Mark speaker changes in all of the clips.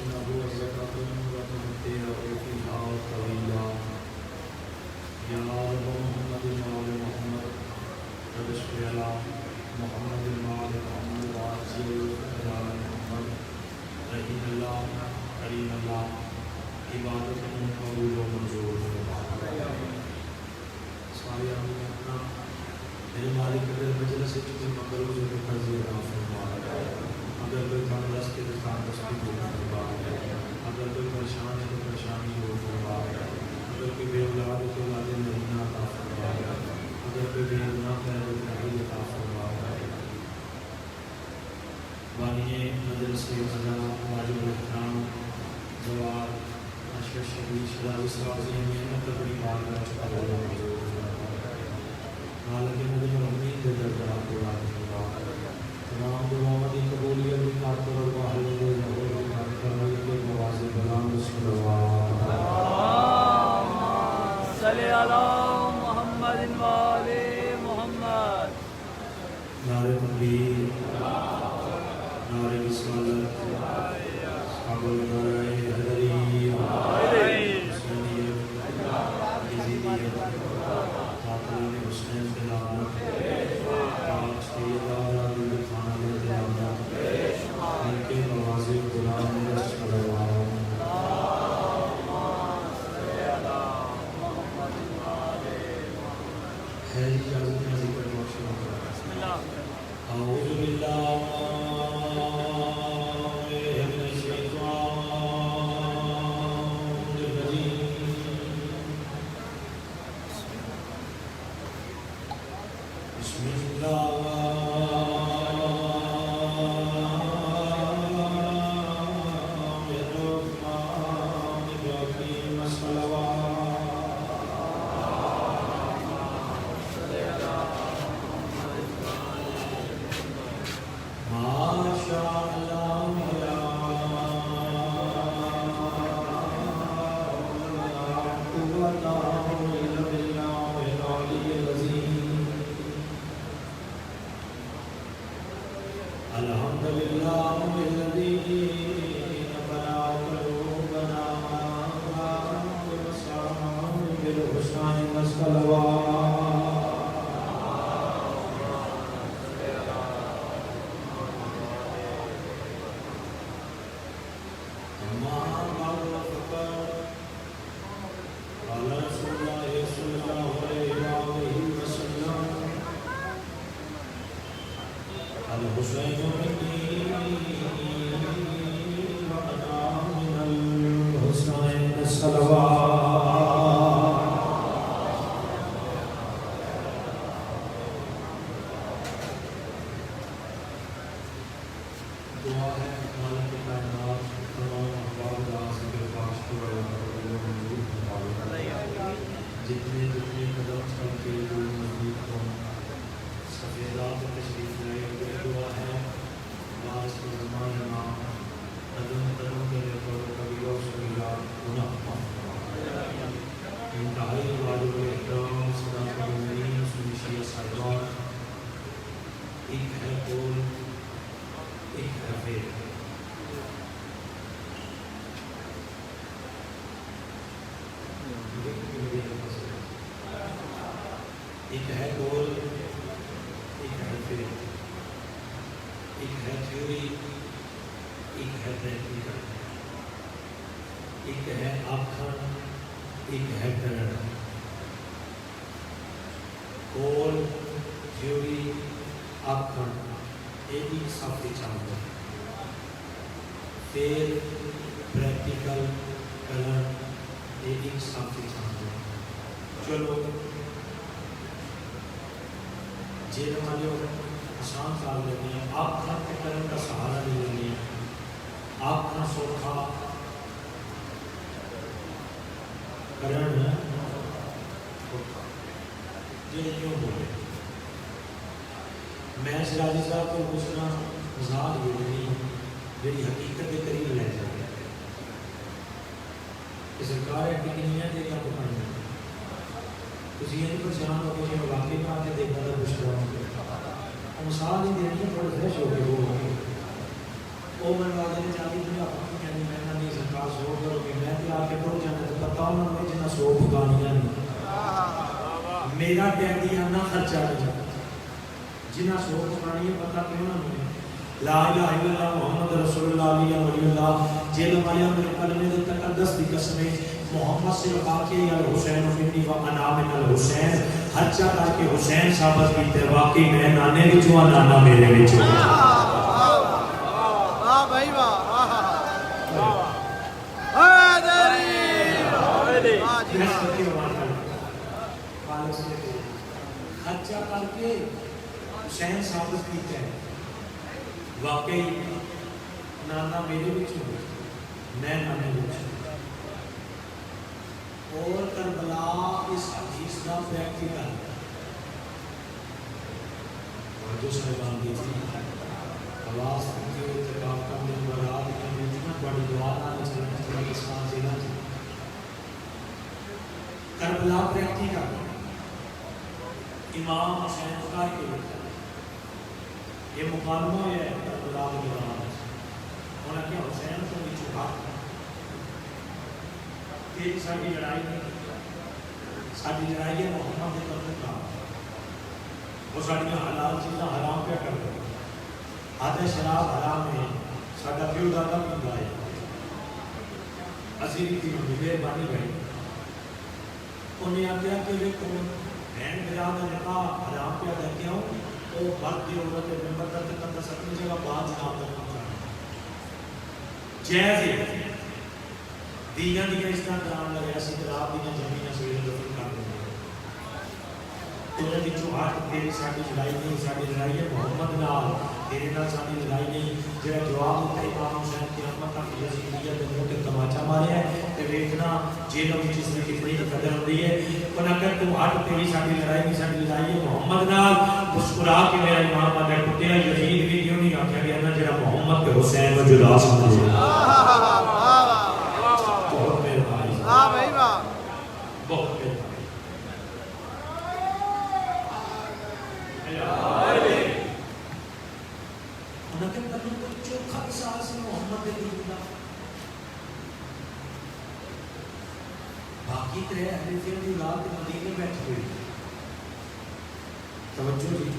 Speaker 1: وتنبه الزكاة وتمتعه فيها طويلا يا رب محمد وآل محمد رب اشف على محمد وآل محمد وعجل على محمد رحیم اللہ کریم اللہ عبادت قبول و منظور سارے آمین اپنا میرے مالک اگر مجلس چکے مقروض و قرضی عطا فرما اگر کوئی تندرست ہے تو تندرستی دور فرما اگر کوئی پریشان ہے تو پریشانی دور فرما اگر کوئی بے اولاد ہے تو اولاد نرینہ عطا فرما اگر کوئی بے گناہ ہے تو تحریر عطا فرما بانی مجلس خزاں واجب الاحترام زوار اشرف شبیر شرابی سرازی محنت بڑی بارگاہ کا بولا منظور مالک مدد و امید کے درجات کو راضی فرما تمام دعاؤں کی قبولیت کی خاطر اور باہر کے ظہور کی خاطر کے مواضع بلند صلوات
Speaker 2: صلی علی محمد و آل محمد
Speaker 1: نعرہ تکبیر نعرہ رسالت صحابہ نعرہ حیدری حسینیت یزیدیت قاتلین حسین بلالت پاک سیدہ علی خانہ بلالت ان کے مواضع غلام صلوات ہے اجازت میں ذکر بخشنا بسم اللہ اعوذ باللہ من الشیطان الرجیم بسم اللہ الرحمن الرحیم صلوات ایک ہے گول ایک ہے فیل ایک ہے تھیوری ایک ہے پریکٹیکل ایک ہے آکھن ایک ہے کرن گول تھیوری آکھن ایک صافی چاہتا فیل پریکٹیکل کرن ایک صافی چاہتا چلو جی ہمارے آسان کر لیتے ہیں آپ کھانا کے کرنے کا سہارا نہیں لیں گے آپ کھانا سوکھا کرنا یہ کیوں بولے میں سراجی صاحب کو پوچھنا مزاق یہ نہیں میری حقیقت کے قریب لے جائے کہ سرکار ٹکنیاں دے گا پکڑنا کسی یہ نہیں پریشان ہو کہ میں واقعی میں آ کے دیکھنا تھا کچھ کروں مثال نہیں دینی ہے تھوڑے فریش ہو گئے وہ میں والے نے چاہتی تھی آپ کو کہنے میں انہوں نے جنہیں سو پکانیاں نہیں میرا ڈیڈی آنا خرچہ نہیں جنہیں سو پکانی ہے پتہ کیوں نہ ملے لا الہ الا اللہ محمد رسول اللہ علیہ ولی اللہ جیل والے میرے کلمے دے تقدس دی قسمیں محمد سے واقعی الحسین فنی و انا من الحسین خرچہ کر کے حسین ثابت کیتے واقعی میں نانے وچوں نانا میرے وچوں واہ بھائی واہ خرچہ کر کے حسین ثابت کیتے ہیں واقعی نانا میرے وچوں میں نانے وچوں اور کربلا اس حدیث کا پریکٹیکل اور جو صاحبان دی تھی آواز کے اتقاف کا مراد کا اتنا بڑی دعا نہ چلنے کے لیے اس بات دینا تھی کربلا پریکٹیکل امام حسین کا کے یہ مکالمہ ہے کربلا کے دوران انہوں نے کیا حسین کو بھی چھپا تیری ساری لڑائی نہیں ساری لڑائی ہے محمد کے قتل کا وہ ساری حلال چیزاں حرام پہ کر دے آدھے شراب حرام ہے ساڈا پیو دادا پیندا ہے اسی دی مہربانی بھائی انہیں آخیا کہ ویکھو بہن برا کا نکاح حرام پہ کر کے آؤں وہ مرد کی عورت ممبر کا تقدس اپنی جگہ بعد جناب کا کام کرنا جائز ہے دیاں دیاں اس طرح کران لگے اسی رات دیاں زمیناں سویرے دفن کر دیں انہوں نے جو ہاتھ تیری ساڈی لڑائی نہیں ساڈی لڑائی ہے محمد نال تیرے نال ساڈی لڑائی نہیں جڑا جواب ہوتا ہے امام حسین کی قیامت تک یزیدیت دے منہ تے تماچا ماریا ہے تے ویکھنا جیل وچ جس نے کتنی قدر ہوندی ہے انہاں کہ تو ہاتھ تیری ساڈی لڑائی نہیں ساڈی لڑائی ہے محمد نال مسکرا کے میرا امام آدھا ٹوٹیا یزید بھی کیوں نہیں آکھیا گیا نا جڑا محمد تے حسین نو جدا سمجھے واہ بھائی واہ بہت مہربانی انہوں نے کہا کوئی چوکھا احساس ہے محمد کے دین کا باقی ترے حریفین کی اولاد کے مدینے بیٹھے ہوئے توجہ جی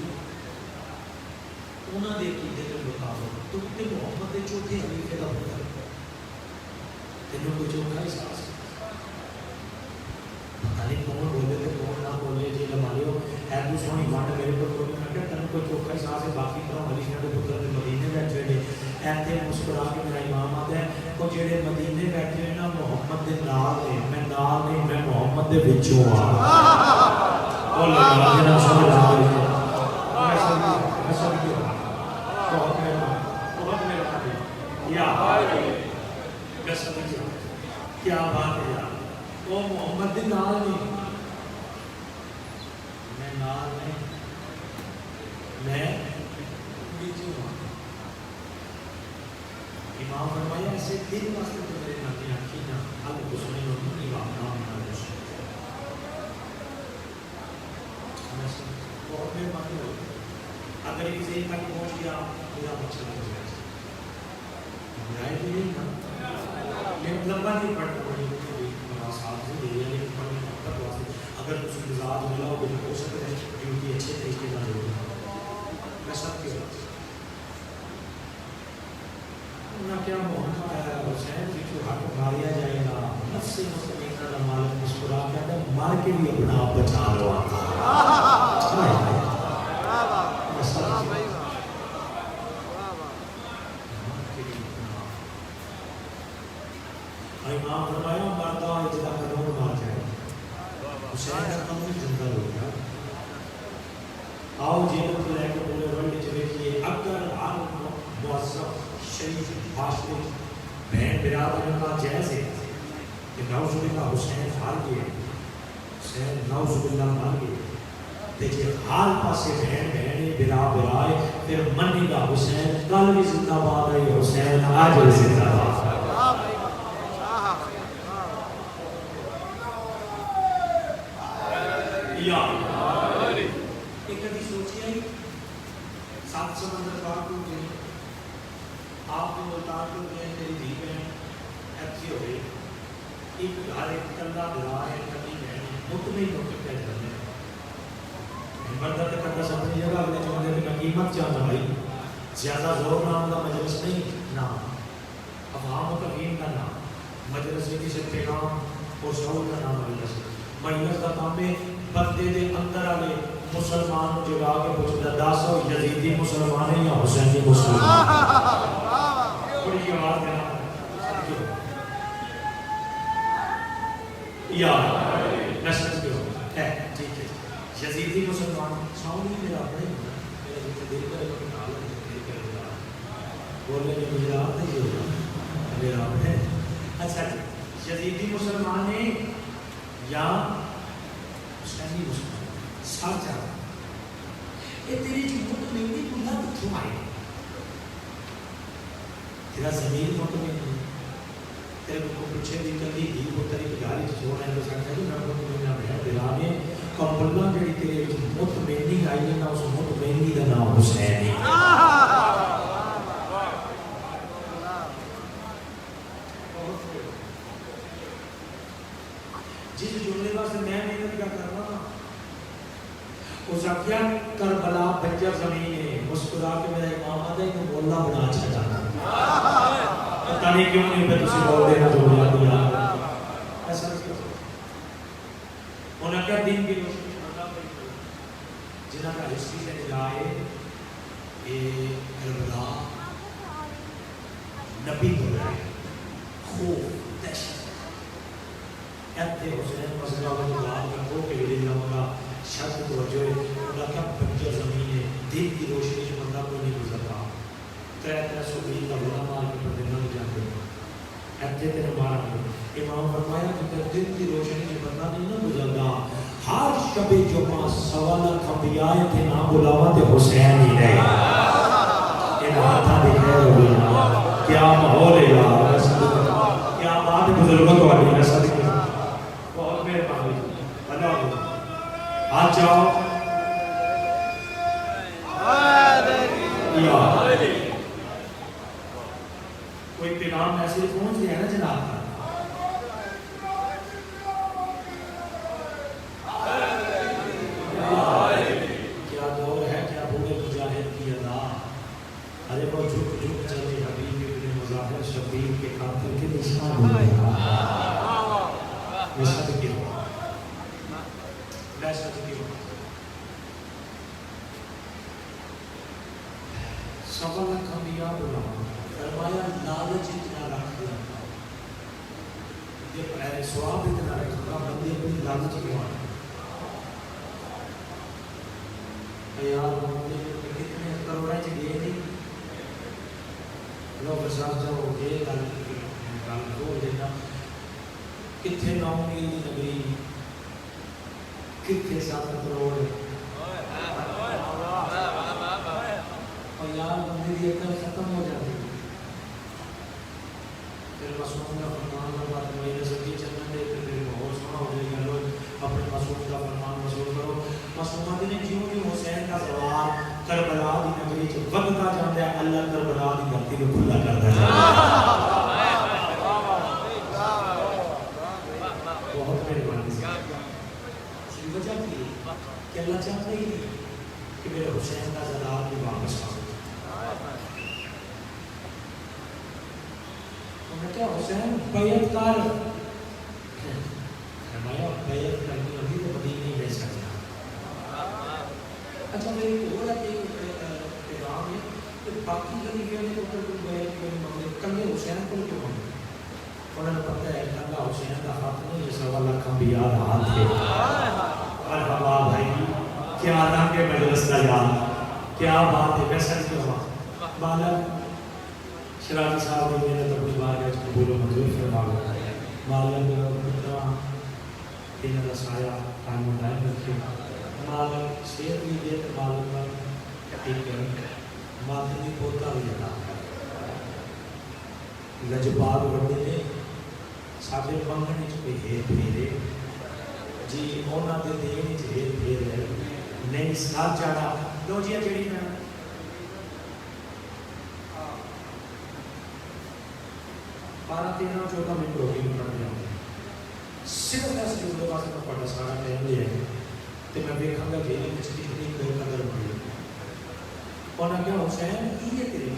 Speaker 1: انہوں نے کی دے مطابق تم نے محمد کے چوتھے حریفے کا ہوتا تینوں کوئی چوکھا احساس ہے پتہ کون بولے تو کون نہ بولے جی لمالیو ہے تو سونی وانڈ میرے کو کوئی نہ کہ تینوں کوئی چوکھا احساس ہے باقی طرح حریفین کے پتر کے مدینے بیٹھے ہوئے ایتے مسکرا کے میرا امام آتا ہے وہ جڑے مدینے بیٹھے ہوئے نا محمد دے نال نے میں نال نہیں میں محمد دے وچوں آ اور لگا جنا سمجھ آ گئی کیا بات ہے یار وہ محمد دے نال نہیں میں نال نہیں میں وچوں امام فرمایا ایسے دل واسطے تو میرے نانے آنکھی نا اب کو سنے لوگ نہیں واپنا ہونا ہے بہت مہربانی ہو اگر یہ کسی تک پہنچ گیا پورا مچھل ہو جائے رائے بھی نہیں نا لیکن لمبا نہیں پڑھتا پڑھی بڑا ساتھ سے دے رہا لیکن پڑھنے محبت واسطے اگر کچھ مزاج ملا ہو ہو سکتا ہے ڈیوٹی اچھے طریقے کا ہو میں سب کے ساتھ نہ کیا محمد حسین کی جو حق ماریا جائے گا نفس مطمئنہ کا مالک مسکرا کہتا ہے مار کے بھی اپنا آپ بچا لو امام فرمایا مردہ اجلا قدم مار جائے حسین کا قدم زندہ ہو گیا آؤ جیلت کو لے کے پورے ورلڈ چلے کیے اگر عالم معظم شریف باشد بہن برادروں کا جائز ہے کہ نعوذ باللہ حسین حال گئے حسین نعوذ باللہ مر گئے دیکھئے حال پاسے بہن بہنیں برا برائے پھر منی کا حسین کل بھی زندہ باد ہے حسین آج بھی زندہ باد یا ایک کبھی سوچی ہے 700 مندر پاک کو گئے آپ نے ملتان کو گئے تیری دھی بہن ایسی ہو گئی ایک ہر ایک کلا بلا ہے کلی بہن مطمئن ہو کے پہ جانے مردہ کرتا سمجھے جگہ اگلے جملے میں قیمت چاہتا بھائی زیادہ زور نام کا مجلس نہیں نام افہام و تفہیم کا نام مجلس کی سے پیغام اور شعور کا نام مجلس مجلس کا کام ہے بندے دے اندر آگے مسلمان جگہ کے پوچھتا داسو یزیدی مسلمان ہے یا حسینی مسلمان بڑی آواز دینا یا نشد کیوں ہے ٹھیک ہے یزیدی مسلمان ساؤنڈ ہی میرا اپنے میرا جو دل کرے گا نال دل کرے گا بولنے میں مجھے آپ نہیں ہوگا میرا آپ ہے اچھا یزیدی مسلمان ہے یا حسینی مسلمان ساتھ جا یہ تیری جو مطمئنی اللہ کتوں آئے تیرا زمین مطمئن تیرے کو پچھے بھی کلی دی وہ تیری گاڑی چھوڑ ہے تو سکتا ہے میں مطمئنہ میں دلا میں کمبلہ جڑی تیرے مطمئنی آئی ہے نا اس مطمئنی کا نام حسین ہے جس جملے واسطے میں محنت کیا کر رہا اس آخیا کربلا بنجر زمین ہے مسکرا کے میرا امام آدھا ہی تو بولنا بنا چھڑانا پتہ نہیں کیوں نہیں پہ تسی بول دینا جو بلا دیا ایسا کیوں انہوں نے کیا دین کی روشنی چھوڑنا پڑی جنہاں کا ہسٹری سے نجائے یہ کربلا نبی ہو رہے خوف دہشت ایتے حسین مسئلہ اللہ کا کو کہ ویلی اللہ کا شرط توجہ ہے اللہ کا بنجر زمین ہے دین کی روشنی جو بندہ کو نہیں گزرتا ترہ سو بیل کا بڑا مال کے پردے نہ جاتے ہیں ایتے تیرے مارا ہے امام فرمایا کہ دین کی روشنی جو بندہ نہیں نہ گزرتا ہر شب جمعہ سوالہ کھمبیائے تھے نام بلاوا تھے حسین ہی رہے ان ہاتھا بھی خیر ہو گیا کیا محول ہے یار کیا بات بزرگوں کو آگے ایسا دیکھیں بہت مہر پاگی اللہ ہوگا آج جاؤ کوئی پیغام ایسے پہنچ گیا ہے نا جناب کیا دور ہے کیا بولے مجاہد کی ادا ارے وہ جھک جھک چلے حبیب ابن مظاہر شبیر کے قاتل کے نشان ہو گیا میں سب کی ہوں میں سب کی ہوں سوال کھمیا بولا فرمایا لالچ اتنا رکھ دیا یہ پہلے سواب اتنا رکھا بندے اپنی لالچ کیوں آئے یار بندے کتنے کروڑیں چلیے نہیں لوگ ساتھ جاؤ گے گل دو دینا کتنے نو میل کی نگری کتنے 7 کروڑ اور یار بندے کی عقل ختم ہو جاتی ہے پھر معصوم کا فرمان کا بات میرے سکی چلنا دے پھر بہت سونا ہو جائے گا لوگ اپنے معصوم کا فرمان وصول کرو معصومات نے جیوں کی حسین کا زوال کربلا دی نگری جو وقتا جاندے ہیں اللہ کربلا دی دھرتی کو کھلا کرتا ہے بہت مہربانی اس کی وجہ کی کہ اللہ چاہتا ہی نہیں کہ میرے حسین کا زلال بھی واپس آ انہوں نے کہا حسین بیعت کر فرمایا بیعت کرنی ہوگی تو مدینہ نہیں بھیج سکتا اچھا میری اور پیغام ہے کہ باقی خلیفے نے اوپر کوئی بیعت کیوں نہیں مانگے کلے حسین کو کیوں مانگے انہوں نے پتہ ہے اللہ حسین کا ہاتھ نہیں یہ سوا لاکھ انبیاء کا ہاتھ ہے مرحبا بھائی کیا رنگ ہے مجلس کا یاد کیا بات ہے کیسا کیوں ہوا مالک شرافی صاحب نے میں نے تو کچھ بار گئے قبول و منظور فرما گیا مالک پترا انہوں نے سایہ قائم و دائم رکھے مالک صحت بھی دے تو مالک کا ٹھیک ہے ماتمی پوتا بھی جانا لجباب بڑھنے نے ساتھے منگنے چکے ہیت پھیرے جی اونا دے دینے چکے ہیت پھیرے نہیں ساتھ جانا دو جیہ جڑی میں 12 13 14 منٹ ہو گئی پڑھ دیا صرف اس جملے واسطے میں پڑھا سارا ٹائم لیا ہے تو میں دیکھا گا کہ یہ کتنی قدر ہوئی اور نہ کیا حسین یہ تیرے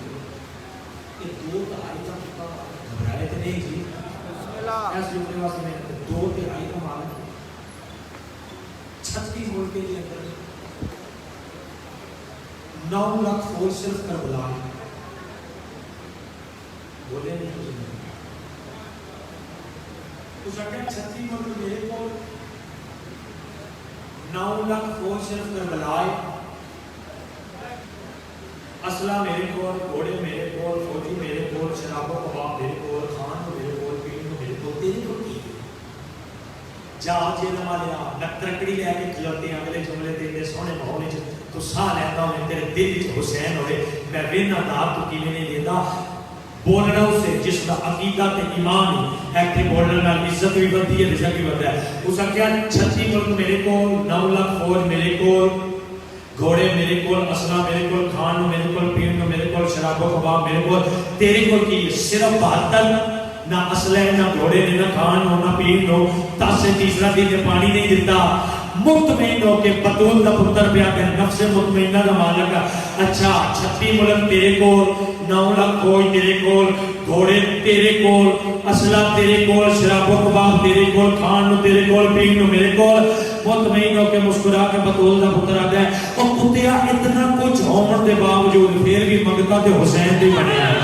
Speaker 1: یہ دو تہائی کا گھبرائے تو نہیں جی اس جملے واسطے میں دو تہائی کا مال 36 ملک کے اندر 9 لاکھ فوج صرف کربلا بولے نہیں کچھ اگر 36 ملک میرے کو 9 لاکھ فوج صرف کربلا اسلحہ میرے کو گھوڑے میرے کو فوجی میرے کو شراب و کباب میرے کو خان میرے کو پین میرے کو تیرے کو کی جہاز یہ نما لیا نکرکڑی لے کے کھلوتے ہیں اگلے جملے دے سونے ماحول تو ساہ لیتا ہوں تیرے دل حسین ہوئے میں وینا دا تو کی میں نہیں دیتا بولنا اسے جس کا عقیدہ تے ایمان ایکٹے بولنا نال عزت بھی بنتی ہے رزق بھی بنتا ہے اس کا کیا 36 ملک میرے کو 9 لاکھ فوج میرے کو گھوڑے میرے کو اسلحہ میرے کو کھان میرے کو پین میرے کو شراب و کباب میرے کو تیرے کو کی صرف 72 نہ اسلحے نہ گھوڑے نہ کھان ہو نہ پین ہو تاسے تیسرا دن پانی نہیں دیتا مطمئن ہو کہ بطول دا پتر پیا کہ نفس مطمئنہ دا مالک اچھا 36 ملک تیرے کول 9 لاکھ فوج تیرے کول گھوڑے تیرے کول اسلحہ تیرے کول شراب و کباب تیرے کول کھان تیرے کول پین میرے کول مطمئن ہو کے مسکرا کے بطول دا پتر آ گیا اور کتیا اتنا کچھ ہومن دے باوجود پھر بھی منگتا تے حسین دی بنے آئے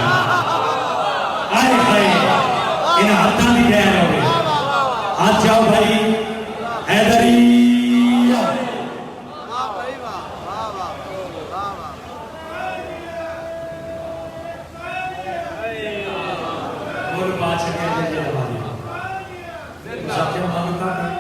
Speaker 1: آئے انہیں ہاتھاں بھی کہہ رہے ہوئے ہاتھ جاؤ بھائی حیدری اور بات سکے جیسے ہماری سب کے مانگتا ہے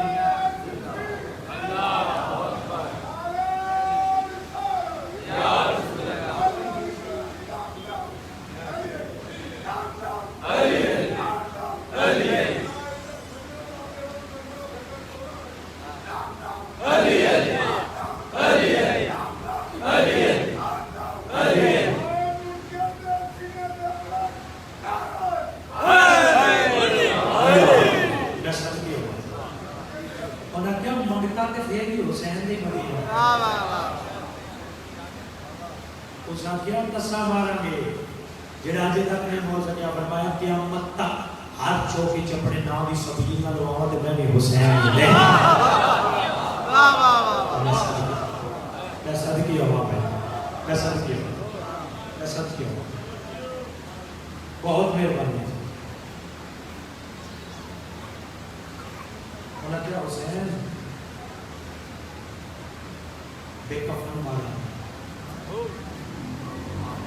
Speaker 1: بہت مہربانی حسین بے کفن مارا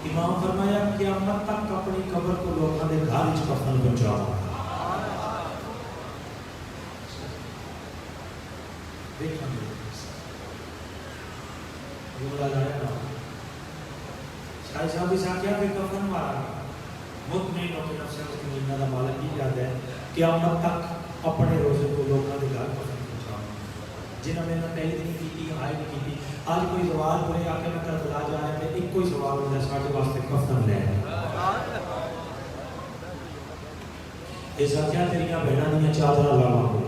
Speaker 1: امام فرمایا قیامت تک اپنی قبر کو لوگوں کے گھر وچ کفن پہنچاؤ دیکھیں گے جملہ لایا نا شاہد صاحب اس آکیا بے کفن مارا مطمئن ہو کے نفس مطمئنہ دا مالک کی یاد ہے قیامت تک اپنے روزے کو لوگوں کے گھر کفن پہنچاؤ جنہوں نے نہ پہلی نہیں کی تھی آئی نہیں کی تھی آج کوئی سوال بولے آ کے میں کربلا جا رہے تھے ایک کوئی سوال ہوتا ہے ساڑھے واسطے کفن لے اس آکیا تیریاں بہناں دیاں چادراں لاواں کو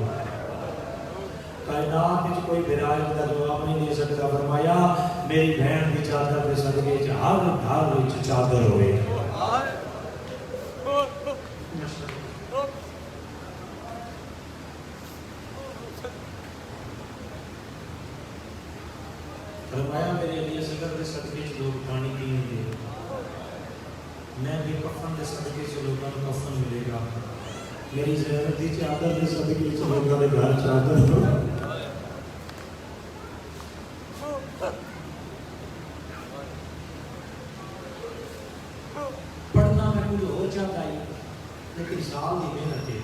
Speaker 1: کائنات وچ کوئی برائت دا جواب نہیں دے سکتا فرمایا میری بہن دی چادر دے صدقے وچ ہر گھر وچ چادر ہوئے فرمایا میرے علی اصغر دے صدقے وچ لوگ پانی پیئیں گے میں بھی کفن دے صدقے سے لوگوں کو کفن ملے گا میری زیارت دی چادر دے صدقے وچ لوگوں کے گھر چادر ہو پڑھنا میں کچھ ہو جاتا ہے لیکن سال دی محنت ہے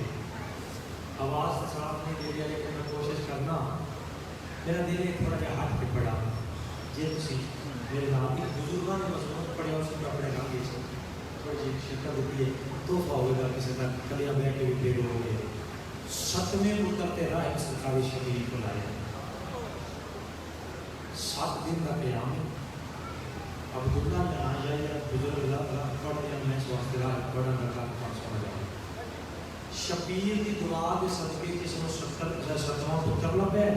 Speaker 1: آواز صاف نہیں دے رہا لیکن میں کوشش کرنا میرا دل ایک تھوڑا جہا ہاتھ پہ پڑا جی تھی میرے نام ایک بزرگوں نے مضمون پڑھیا اس کو اپنے نام کی تھوڑی جی شکل ہوتی ہے تحفہ ہوگا کسی طرح کلیاں بہ کے بھی پیڑ ہو گئے 7ویں مدت راہ سرکاری شبیر کو لایا 7 دن کا قیام عبداللہ نے آیا یا بزرگ اللہ پڑھ دیا میں اس واسطے راہ پڑھا نہ کہا 500 جاؤں شبیر کی دعا کے صدقے جس میں 70واں پتر لبا ہے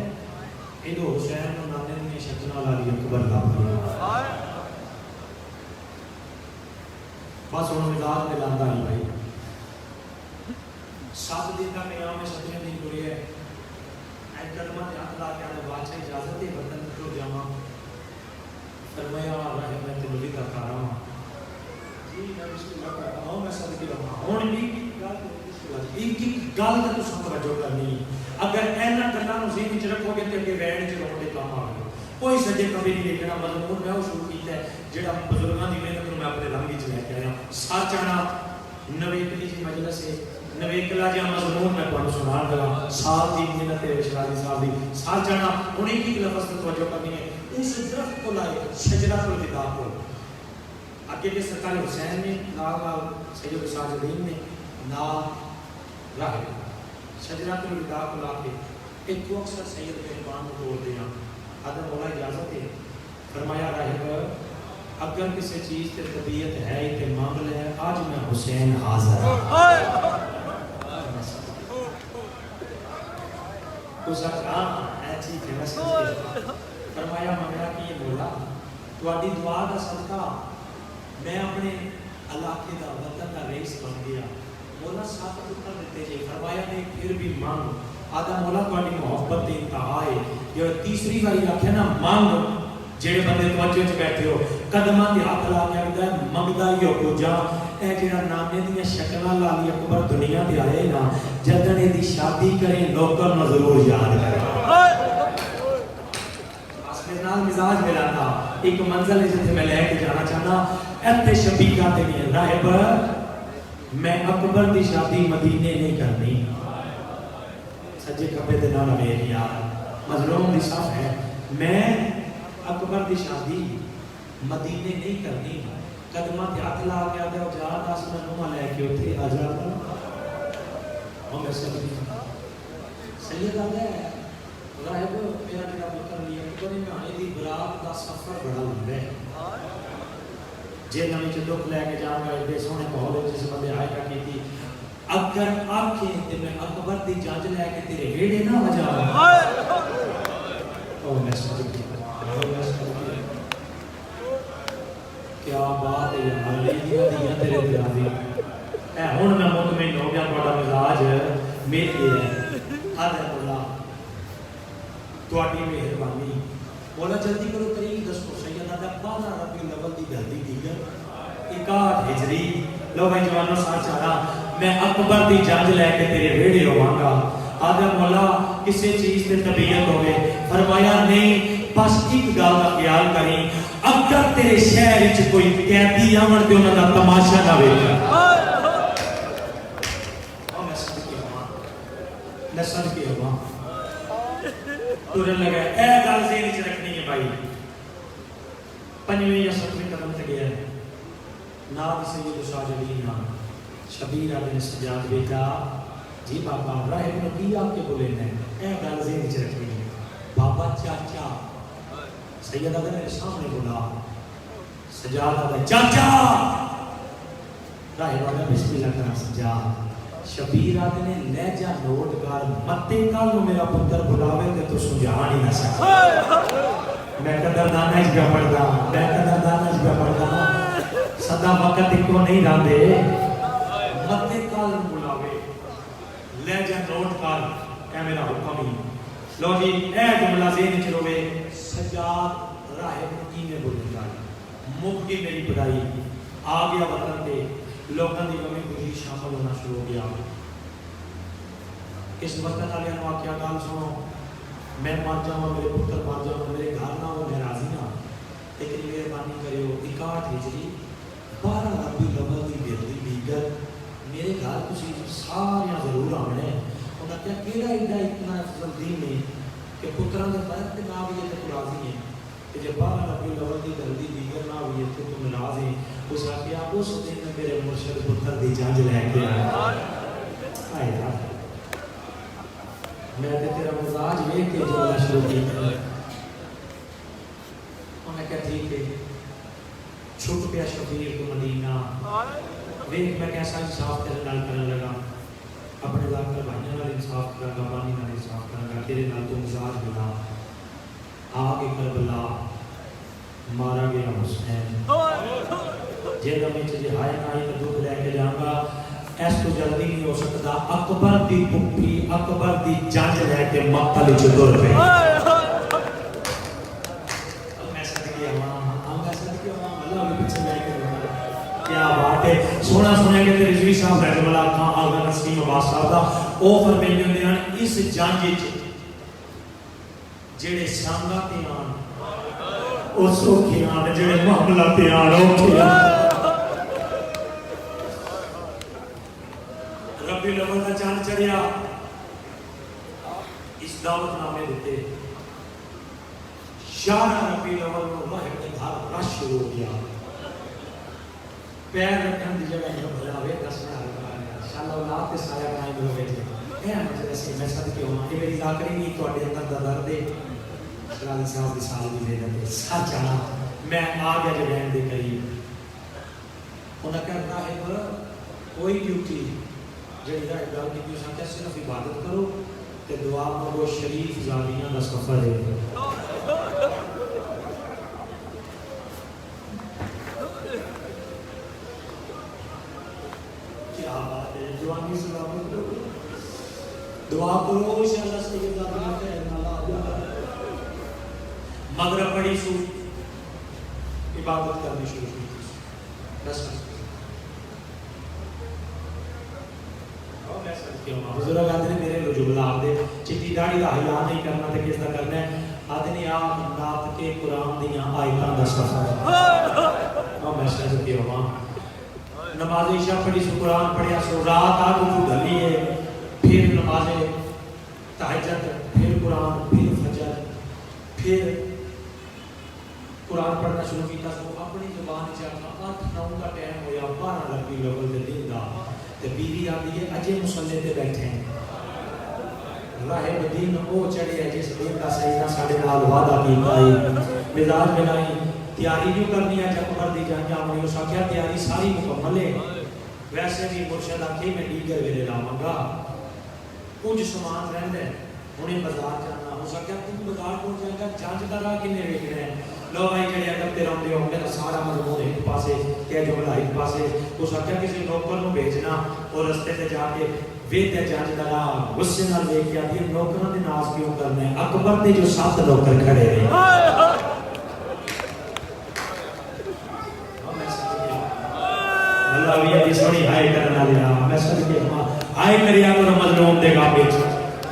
Speaker 1: یہ حسین کو نانے نے شکنا لا لی اکبر لب گیا بس ہوں مزاج میں لانا نہیں بھائی 7 دن کا قیام میں 7ویں دن پورے ہے کلمہ ہاتھ لا کے آنے بادشاہ اجازت ہے برتن تو جاواں فرمایا رہے میں تلوی کا کارا جی میں بسم اللہ کرتا ہوں میں صدقے لواں ہوں ایک گل کا تساں توجہ کرنی اگر اینا گلاں نوں ذہن وچ رکھو گے تے اگے ویڑ وچ رون دے کام آوے کوئی سجے کبھی نہیں دیکھنا مضمون میں وہ شروع کیتا ہے جڑا بزرگاں دی محنت نوں میں اپنے رنگ وچ لے کے آیا سچ آنا نویکلی جی مجلس ہے نویکلا جا مضمون میں تانوں سنان لگا سال دی محنت ہے شراری صاحب دی سچ آنا ہن ایک لفظ تے توجہ کرنی ہے اس درخت کو لائے شجرۃ الوداع کو آگے کے سرکار حسین نے نال سید ساجدین نے نال راہ شجرۃ الوداع کو لا کے ایک کو اکثر سید مہربان کو بول دیا آدم مولا اجازت ہے فرمایا راہب اگر کسی چیز تے طبیعت ہے تے مانگ لے آج میں حسین حاضر اس کا ایسی فیمس فرمایا منگنا کی یہ بولا تواڈی دعا دا صدقہ میں اپنے علاقے دا وطن دا رئیس بن گیا مولا 7 پتر دیتے جی فرمایا نے پھر بھی مانگ آدھا مولا تواڈی محبت دی انتہا ہے یہ تیسری باری آکھیا نا مانگ جڑے بندے توجہ وچ بیٹھے ہو قدماں تے ہاتھ لا کے آکھدا منگدا ہی ہو جا اے جڑا نانے دیاں شکلاں لا لی اکبر دنیا تے آئے نا جدن دی شادی کرے نوکر نو ضرور یاد کرے نال مزاج میرا تھا ایک منزل ہے جتنے میں لے کے جانا چاہنا ایتے شبیقہ تے نہیں راہب میں اکبر دی شادی مدینے نہیں کرنی سجے کپڑے تے نال میرے یار مظلوم دی صف ہے میں اکبر دی شادی مدینے نہیں کرنی قدمہ تے ہاتھ لا کے آدھے جا 10 منوں لے کے اوتھے آ جاتا ہوں میں سید آدھا ہے راہب میرا جڑا پتر لیا اکبر میں آئی دی برات دا سفر بڑا لمبا ہے جے نویں چ دکھ لے کے جاؤں گا ایڈے سونے ماحول جس بندے آئے گا کی اگر آنکھیں تے میں اکبر دی جانچ لے کے تیرے ویڑے نہ ہو جاؤں او میں سمجھ گیا کیا بات ہے یار لیدیا دیا تیرے دراز اے ہن میں مطمئن ہو گیا تہاڈا مزاج میرے ہے آدھا مولا تواڈی مہربانی مولا جلدی کرو تاریخ دسو سیدہ دا 12 ربیع الاول دی جلدی دیگر 61 ہجری لو بھائی جوانوں ساتھ چاہا میں اکبر دی جانچ لے کے تیرے ویڑے ہوواں گا آدھا مولا کسی چیز تے طبیعت ہوئے فرمایا نہیں بس ایک گل کا خیال کریں اگر تیرے شہر وچ کوئی قیدی آمن تے انہاں دا تماشا نہ ویکھا میں سمجھ کے ہوا تورن لگا اے گل ذہن وچ رکھنی ہے بھائی 5ویں یا 7ویں قدم تے گیا ہے نام سید ساجدین نام شبیر نے سجاد بیٹا جی بابا راہب نبی آپ کے بولے نے اے گل ذہن وچ رکھنی ہے بابا چاچا سیدہ نے میرے سامنے بولا سجاد آدھا چاچا راہب آدھا بسم اللہ کرنا سجاد شبیر آدھے نے لہجہ نوٹ کر متے کال کو میرا پتر بلاوے تے تو سجان ہی نہ سکتا میں قدردانہ اس پہ پڑھتا سدا وقت کو نہیں راندے متے کال بلاوے لہجہ نوٹ کر اے میرا حکم ہی لو جی اے جملہ ذہن وچ روے سجاد راہب کی میں بولے گا مک گئی میری بدائی آ گیا وطن تے لوگوں کی کمی خوشی شامل ہونا شروع ہو گیا اس وطن والے نو آکھیا گل سنو میں مر جاواں میرے پتر مر جاواں میرے گھر نہ ہو میں راضی ہاں لیکن مہربانی کریو 61 ہجری 12 ربیع الاول دی بیدی دیگر میرے گھر تسی سارے ضرور آنے انہاں کہا کیڑا ایڈا اتنا افضل دین ہے کہ پتراں دے فرق تے نہ بھی تے راضی ہیں کہ جب 12 ربیع الاول دی جلدی دیگر نہ ہوئی تے تم ناراض ہیں اس آخیا اس دن میرے مرشد پتر دی جانچ لے کے آئے یار میں تے تیرا مزاج ویکھ کے جو شروع کیا انہاں کہا ٹھیک ہے چھوٹ پیا شبیر کو مدینہ ویکھ میں کیسا انصاف تیرے نال کرنے لگا اپنے لاکر بھائیوں نال انصاف کرا گا، بانی نال انصاف کرا گا، تیرے نال تو مزاج بنا آگے کربلا مارا گیا حسین جے دمی چجے ہائے نائی میں دکھ لے کے جاؤں گا، ایس تو جلدی نہیں ہو سکتا، اکبر دی پپی اکبر دی جنج لے کے مقتل چدر پہ میں صدقی ہم میں صدقی اللہ بھی پیچھے لے کے کیا بات ہے، سونا سنے کہ رضوی صاحب رحمہ اللہ خان آگا نسیم عباس صاحب دا او فرمیندے ہوندے ہیں اس جنج وچ جڑے سانگا تے آن او سوکھے آن، جڑے معاملہ تے آن اوکھے آن، ربی الاول کا چاند چڑھیا، اس دعوت نامے دیتے شارع ربی الاول میں واحد کے گھر رش شروع ہو گیا، پیر رکھن دی جگہ جو بھلاوے دس میں انشاءاللہ اولاد تے سایہ بنائی دو بیٹھے اے مجلس میں صدقے ہوں کہ میری ذاکری نہیں تو اڈے اندر دا درد ہے شرعی صاحب دی سال دی محنت ہے سچ آنا میں آ گیا جو بہن دے قریب انہاں کہتا ہے کوئی ڈیوٹی جڑی راہ گل کی تساں کہ صرف عبادت کرو تے دعا مانگو، شریف زاویہ دا سفر ہے، کیا بات ہے، جوانی سلامت کرو، دعا کرو انشاءاللہ سید ذات خیر نالا مغرب پڑھی سو عبادت کرنی شروع کی بس بزرگ آدھے نے میرے جملہ آدھے چٹی داڑی دا حیاء نہیں کرنا تے کس دا کرنا ہے، آدھے نے آپ نات کے قرآن دیاں آیتاں دا سفر اور میں شہد کی ہوا نماز عشاء پڑھی سو قرآن پڑھیا سو رات آگو جو گلی ہے، پھر نماز تہجد، پھر قرآن، پھر فجر، پھر قرآن پڑھنا شروع کیتا سو اپنی زبان چاہتا 8-9 کا ٹائم ہویا 12 ربی الاول دے دن دا تے بیوی آدھی ہے اجے مصلی تے بیٹھے ہیں، راہ مدین او چڑھے ہے جس دن کا سیدہ ساڑھے نال وعدہ کیتا ہے، مزاج بنائی تیاری جو کرنی ہے جب مردی جان جاؤں گی، کیا تیاری ساری مکمل ہے، ویسے بھی مرشد آکھی میں دیگر ویلے لاؤں گا، کچھ سامان رہن ہے انہیں بازار جانا ہو سکیا تم بازار کو جائے گا جانچ کر رہا کنے ویکھنے ہیں، لو بھائی جڑے اگر تیرا ہوں ہوں گے سارا مضمون ایک پاسے کیا جملہ ایک پاسے ہو سکیا کسی نوکر کو بھیجنا اور رستے تے جا کے ویدیا جانچ کرا غصے نال لے کے آتی نوکروں دے ناز کیوں کرنا ہے، اکبر نے جو 7 نوکر کھڑے رہے اللہ بھی سونی ہائے کرنا لیا میں سب کے ہائے کریا تو مظلوم دے گا بیچ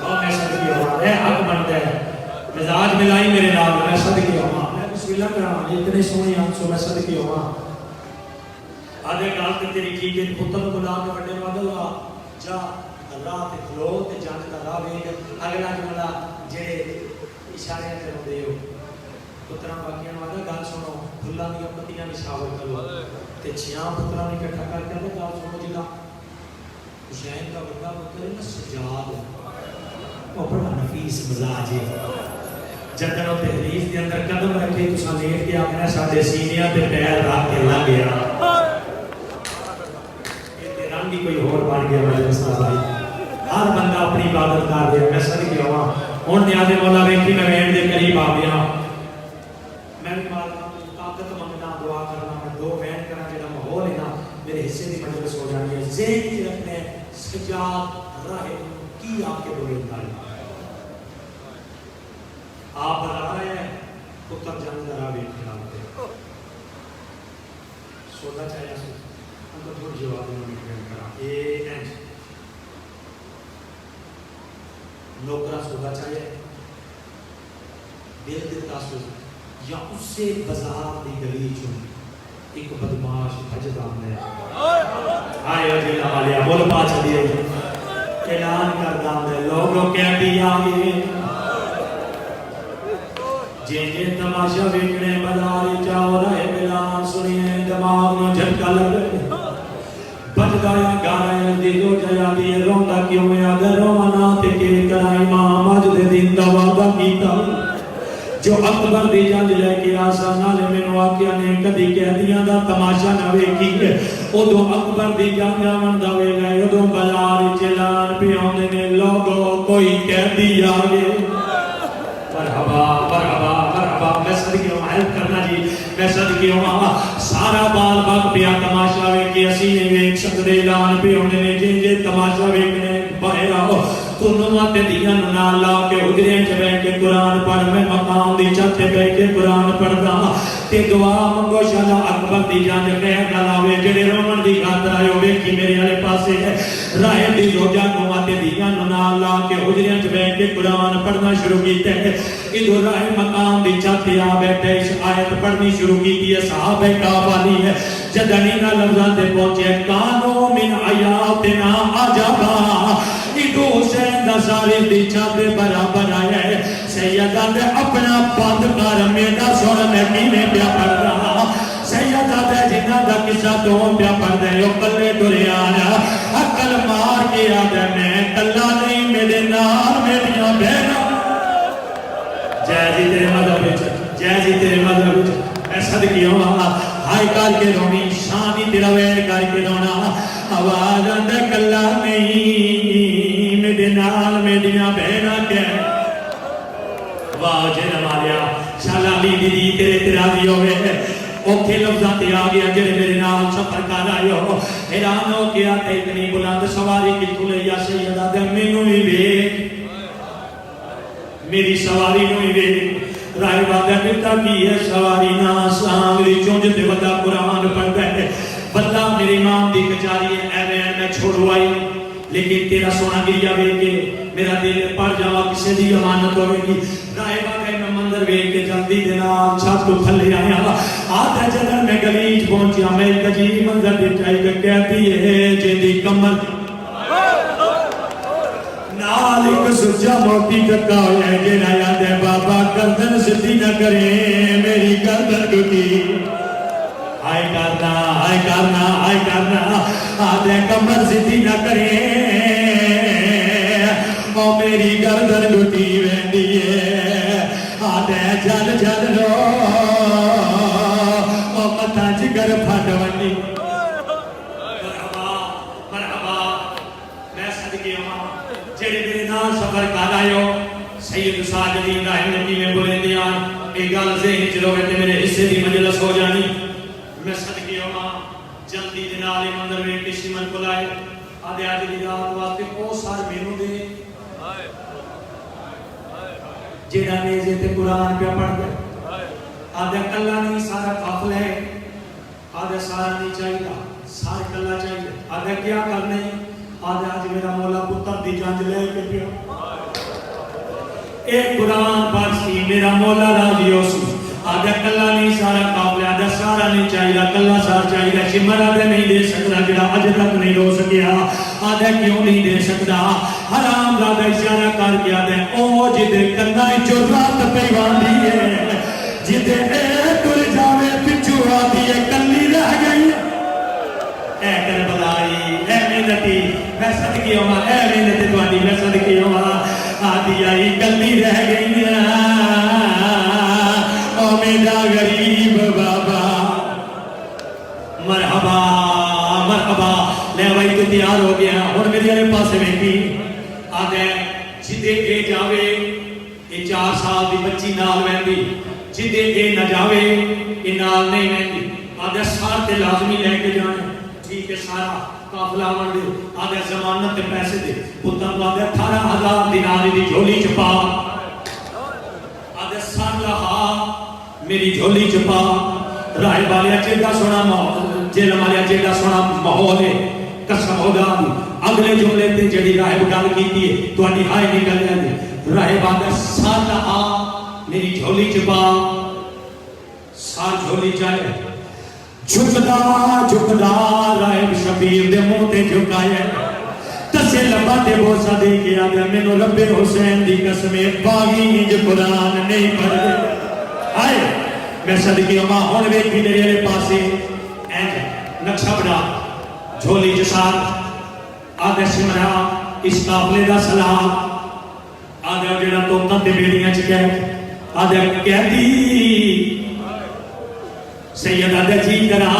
Speaker 1: اور میں سب کے اے حق بنتا ہے مزاج ملائی میرے نال میں سب کے میں بسم اللہ کرا اتنے سونے آنسو میں سب کے آدھے گال تے تیری کی کے پتر کو لا کے بڑے وادلا جا رات کھلو تے جان دا راہ ویکھ اگلا جملہ جڑے اشارے تے ہوندے ہو پتراں باقیاں والا گل سنو پھلاں دی پتیاں نشاور کرو تے چھیاں پتراں نے اکٹھا کر کے گل سنو جدا حسین کا بڑا پتر ہے نا سجاد وہ بڑا نفیس مزاج ہے جدن وہ تحریف کے اندر قدم رکھے تو سمیٹ کے اپنے ساتھے سینیاں تے پیر رکھ کے لگ گیا یہ رنگ ہی کوئی اور بن گیا میرے استاد بھائی ہر بندہ اپنی عبادت کر دیا میں سر کی ہوا ہوں نیاز مولا ویکھی میں وین دے قریب آ گیا میں بھی مالکا طاقت منگنا دعا کرنا میں 2 وین کرنا جڑا ماحول ہے نا میرے حصے دی مجلس ہو جانی ہے ذہن کی رکھنے سجاد راہ کی آپ کے بولے دائی آپ بتا رہے ہیں پتر جان ذرا بھی خیال دے سودا چاہیے سو ہم کو تھوڑی جواب دینا کرا اے اینڈ نوکرا سودا چاہیے دل دیتا سو یا اس سے بازار دی گلی چون ایک بدماش حجدان ہے آئے وجہ آلیا بول پاچ دیئے اعلان کردان ہے لوگوں کہہ دیا آگے جن جن تماشا ویکھنے بازار جاؤ رہے بلان سنیے دماغ نو جھٹکا لگے بجدایا گایا دیدو جایا دیئے روندا کیوں میں اگر روانا تے کہ کرا امام اج دے دن دا وعدہ کیتا جو اکبر دی جنگ لے کے آسان نالے مینوں آکھیا نے کدی قیدیاں دا تماشا نہ ویکھی ادو اکبر دی جنگ جاون دا ویلا ادو بازار چلان پیاوندے نے لوگو کوئی قیدی آ گئے مرحبا مرحبا مرحبا میں صدقے ہوں ہیلپ کرنا جی میں صدقے ہوں سارا بال باغ پیا تماشا ویکھی اسی نے ویکھ سکدے اعلان پیاوندے نے جے تماشا ویکھنے باہر آؤ تنوں تے دیاں نال لا کے حجرے چ بیٹھ کے قرآن پڑھ میں مقام دی چھت تے بیٹھ کے قرآن پڑھدا تے دعا منگو شالا اکبر دی جان کہہ گلاوے جڑے رومن دی خاطر آئے ویکھی میرے والے پاسے راہ دی روجا کو تے دیاں نال لا کے حجرے چ بیٹھ کے قرآن پڑھنا شروع کیتے ادھر راہ مقام دی چھت تے آ بیٹھے اس آیت پڑھنی شروع کی ہے صحابہ کرام والی ہے جدنی نا لفظاں تے پہنچے کانو من آیاتنا عجبا ادو حسین دا ساری دی چھت برابر آیا ہے سیدہ دے اپنا بند کر میرا سن میں کینے پیا پڑھ رہا سیدہ دے جنہ دا قصہ تو پیا پڑھ دے او کلے ٹرے آیا عقل مار کے آدھے میں کلا نہیں میرے نال میریاں بہنا جے جی تیرے مذہب وچ جے جی تیرے مذہب وچ میں صدقے ہوں ہائی کر کے رونی شانی تیرا وین کر کے رونا آواز اندر کلا نہیں میرے نال میریاں بہنا کہ واہ جے نماریا شالا لی دی تیرے تیرازی ہوئے اوکھے لفظاں تے آ گیا جڑے میرے نال سفر کر آئے ہو حیران ہو گیا تے اتنی بلند سواری کتھوں لئی یا سیدہ دے مینوں ہی ویکھ میری سواری نو ہی ویکھ رائے وعدہ دیتا کی ہے سواری نا آسان میری چونج تے ودا قرآن پڑھ گئے بندہ میری امام دی کچاری ہے اے میں چھوڑو آئی لیکن تیرا سونا گریا وے کے میرا دل پڑ جاوا کسے دی امانت ہوئے گی رائے وعدہ میں منظر وے کے جلدی دینا چھت کو تھلے آیا آدھا جدر میں گلیج پہنچیا میں ایک عجیب منظر دیٹائی کہ کہتی ہے جیدی کمر نالک سجا موتی چکا ہویا ہے جینا یاد ہے بابا گردن سدھی نہ کریں میری گردن ٹوٹی آئے کرنا آدھے کمر سدھی نہ کریں او میری گردن ٹوٹی ویندی ہے آدھے جل جل رو او متا جگر پھٹ ونی جڑے میرے نال سفر کر آئے ہو سید ساجدین رحم نبی میں بولے دیان ایک گل ذہن چ رہے تے میرے حصے دی مجلس ہو جانی میں صدقے ہواں جلدی دے نال منظر ویکھ کے سیمن کو لائے آدھے اج دی رات واسطے او سار مینوں دے جڑا میزے تے قرآن پہ پڑھ گیا آدھے کلا نہیں سارا قافلہ ہے آدھے سارا نہیں چاہیے سارا کلا چاہیے آدھے کیا کرنے آدھے آج میرا مولا پتر دی جانج لے کے پیا ایک قرآن پڑھ سی میرا مولا راضی ہو سی آدھے کلا نہیں سارا قابل آدھے سارا نہیں چاہیے کلا سار چاہیے شمر آدھے نہیں دے سکتا جڑا اج تک نہیں رو سکیا آدھے کیوں نہیں دے سکتا حرام زادہ اشارہ کر کے آدھے او جدے کنا جو رات پیوان دیئے جدے اے تر جاوے پچھو آدھی ہے کلی رہ گئی اے کربلائی اے محنتی میں صدقے ہوں اے محنت تواڈی میں صدقے ہوں آدھی آئی کلی رہ گئی او میرا غریب بابا مرحبا مرحبا لے بھائی تو تیار ہو گیا اور میرے والے پاسے بیٹھی آدھے جدے اے جاوے اے 4 سال دی بچی نال ویندی جدے اے نہ جاوے اے نال نہیں ویندی آدھے سار تے لازمی لے کے جانے ٹھیک ہے سارا قافلہ من دے آدھے ضمانت تے پیسے دے پتر کو آدھے 18,000 دینار دی جھولی چپا آدھے سار لہا میری جھولی چپا رائے والیا چیدہ سونا ماحول جیل والیا چیدہ سونا ماحول ہے قسم ہو گا اگلے جملے تے جڑی رائے گل کیتی ہے تواڈی ہائے نکل جاندی رائے والیا سار لہا میری جھولی چپا سار جھولی چاہے جھکدا رائب شبیر دے منہ تے جھکایا تسے لبا تے بوسا دے کے آدھے مینوں رب حسین دی قسم باغی انج قرآن نہیں پڑھ دے آئے میں صدقے ہوں ہن ویکھی میرے والے پاسے اینج نقشہ بنا جھولی جسار آدھے سمرا اس قافلے دا سلام آدھے جڑا توتا تے بیڑیاں چ کہہ آدھے کہہ دی سیدہ دے جی کرا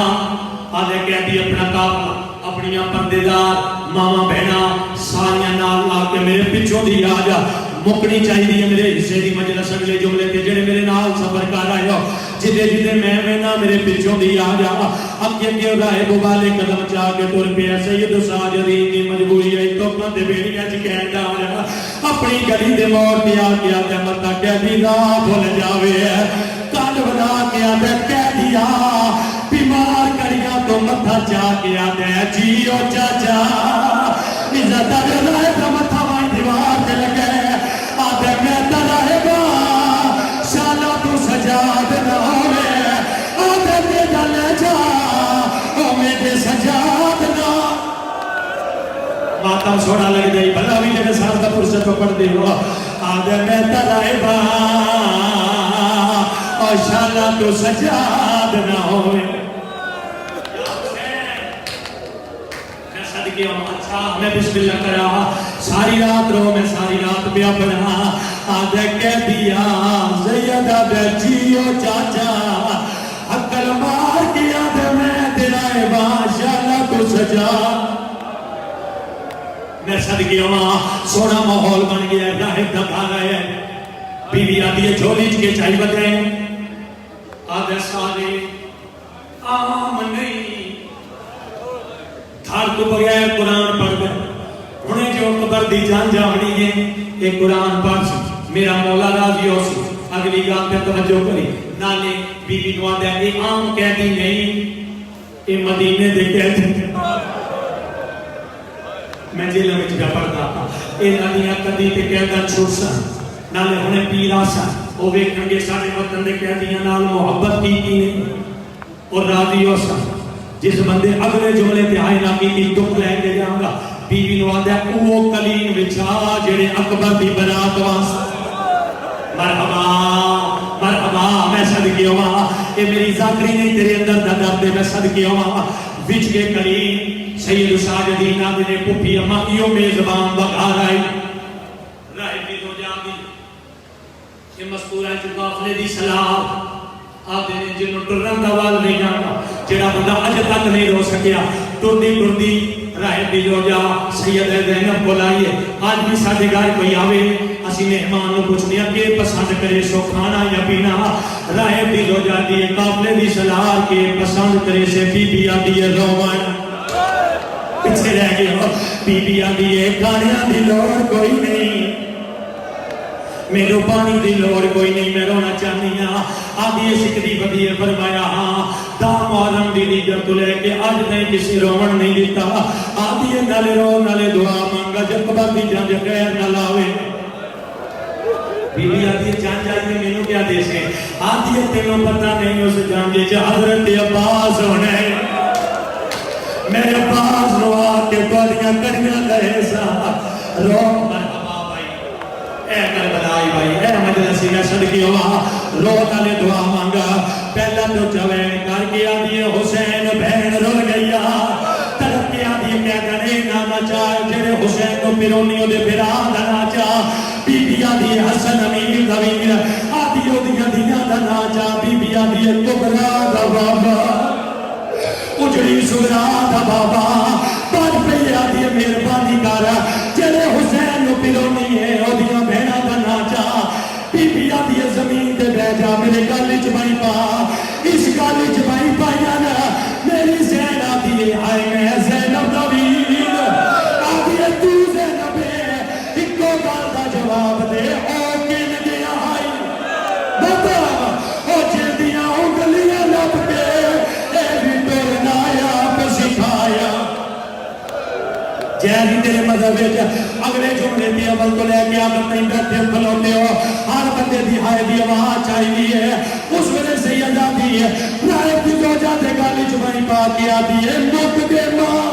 Speaker 1: آدھے قیدی اپنا کافلا اپنی پردیدار ماما بہنا ساریاں نال لا کے میرے پچھوں دی آ جا مکنی چاہیے میرے حصے دی مجلس اگلے جملے تے جڑے میرے نال سفر کر آئے ہو جدے جدے میں وینا میرے پچھوں دی آ جا اگے اگے رائے بوالے قدم چا کے تر پیا سید ساجدین دی مجبوری ہے تو کتے بیڑیاں چ کہندا ہو اپنی گلی دے موڑ تے آ کے آدھے متا قیدی دا بھول جاوے کل بنا کے آدھے قیدیا بیمار کڑیاں تو متھا چا کے آدھے جیو چاچا عزت رائے کا متھا وائیں دیوار تے لگے آدھے میں ترائے گا شالا تو سجاد نہ ہوئے آدھے تے ڈلے جا او میرے سجاد نہ ماتم سوڑا لگ جائی بھلا بھی جب سال کا فرصت پڑھ دے ہوا آدھے میں ترائے گا اور شالا تو سجاد نہ ہوئے اچھا میں بسم اللہ کرا ساری رات رو میں ساری رات پیا بنا آدھے کہہ دیا زیدہ بیچیو چاچا عقل مار کے آدھے میں تیرائے باشاءاللہ تو سجا میں صدقی ہوں سونا ماحول بن گیا راہب دکھا رہے بیوی آدھی جھولی کے چاہی بتائیں آدھے سارے آم نہیں تھار تو بغیر قرآن پڑھ گئے انہیں جو قبر دی جان جاونی ہے ایک قرآن پڑھ سی میرا مولا راضی ہو سی اگلی گاہ پہ توجہ کری نالے بی بی نوان دے اے عام قیدی نہیں اے مدینے دے قیدی میں جیلہ میں جگہ پڑھتا تھا اے نالیاں قدی تے قیدہ چھوڑ سا نالے انہیں پیرا سا وہ ویکھنگے سارے وطن دے قیدیاں نال محبت کی نہیں اور راضی ہو سا جس بندے اگلے جملے تے آئے نہ کی دکھ لے کے جاؤں گا بیوی نو آدھا اوہ کلین بچا جڑے اکبر دی برات واسا مرحبا مرحبا میں صدقی ہوا اے میری ذاکری نہیں تیرے اندر دا درد میں صدقی ہوا وچ کے کلین سید ساجدین آدھے نے پپی اما ایو میزبان بغار آئی رائے بھی دو جا دی یہ مذکورہ جو قافلے دی سلام آدھے نے جنہوں ٹرن دوال نہیں جانا جڑا بندہ اج تک نہیں رو سکیا ٹردی راہ دی جو جا سید زینب بلائیے آج بھی ساڑھے گھر کوئی آوے اسی مہمان نو کچھ نہیں کہ پسند کرے سو کھانا یا پینا راہ دی جو جا دیئے قافلے دی سلار کے پسند کرے سے بی بی آدھیے رومان پچھے رہ گئے ہو بی بی آدھیے کھانیاں دی لوڑ کوئی نہیں میرے پانی دی لوڑ کوئی نہیں میں رونا چاہنی ہاں آدھی سکری بدیے فرمایا ہاں دام آدم دی دیگر تو لے کے آج نہیں کسی رومن نہیں دیتا آدھی نالے رو نالے دعا مانگا جب قبر دی جانج خیر نہ لاوے بی بی آدھی جان جائے میں مینو کیا دے سے آدھی تینوں پتہ نہیں اس جانجے جا حضرت عباس ہونے میرے عباس رو آکے کوڑیاں کڑیاں لے سا رو اے کربلائی بھائی اے مجلسی میں صدقی ہوا روتا نے دعا مانگا پہلا تو چوین کر کے آدھی حسین بہن رول گیا طرف کے آدھی کیا کرے نانا چاہ جڑے حسین کو پیرونیوں دے پیران دنا چاہ بی بی آدھی حسن امیر دویر آدھی آدھی دیاں دنا چاہ بی بی آدھی کبرا دا بابا اجڑی سورا دا بابا بات پہ آدھی مہربانی کارا جڑے حسین کو پیرونی ہے آدھیاں بہنا دنا چاہ بی بی آدھی زمین دے بہ جا میرے گالی چبائی پا اس گالی چبائی پایا نا میری زین آدھی آئے میں زینب دویر آدھی تو زینب ہے ایک کو گال دا جواب دے او کن گیا آئی بتا او جلدیاں انگلیاں لب کے اے بھی پرنایا پہ سکھایا جیسی تیرے مذہب ہے اگلے جملے دی عمل کو لے کے آپ اپنی بیٹھے کھلوتے ہو ہر بندے دی ہائے دی آواز چاہیے ہے اس وجہ سے یہ جاتی ہے رائب دی جو جاتے گالی چبائی پا کے آتی ہے مک دے ماں